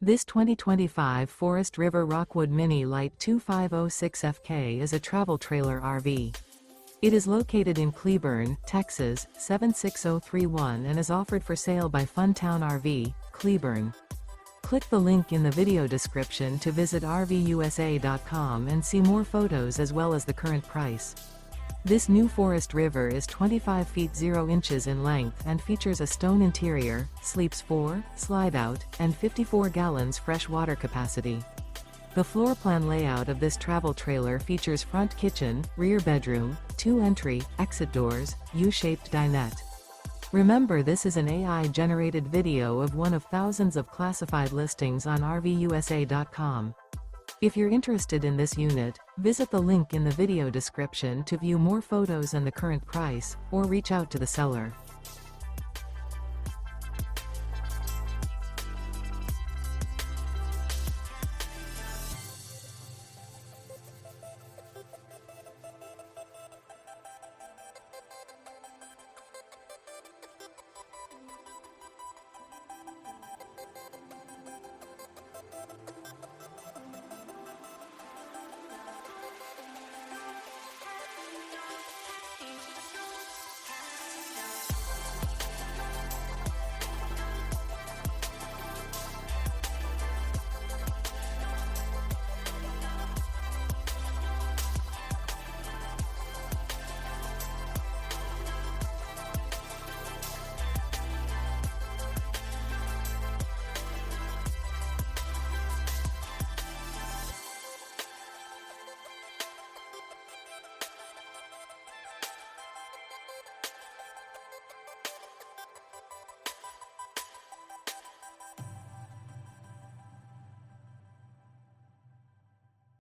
This 2025 Forest River Rockwood Mini Lite 2506FK is a travel trailer RV. It is located in Cleburne, Texas, 76031 and is offered for sale by Funtown RV, Cleburne. Click the link in the video description to visit RVUSA.com and see more photos as well as the current price. This new Forest River is 25 feet 0 inches in length and features a stone interior, sleeps 4, slide-out, and 54 gallons fresh water capacity. The floor plan layout of this travel trailer features front kitchen, rear bedroom, 2 entry, exit doors, U-shaped dinette. Remember, this is an AI-generated video of one of thousands of classified listings on RVUSA.com. If you're interested in this unit, visit the link in the video description to view more photos and the current price, or reach out to the seller.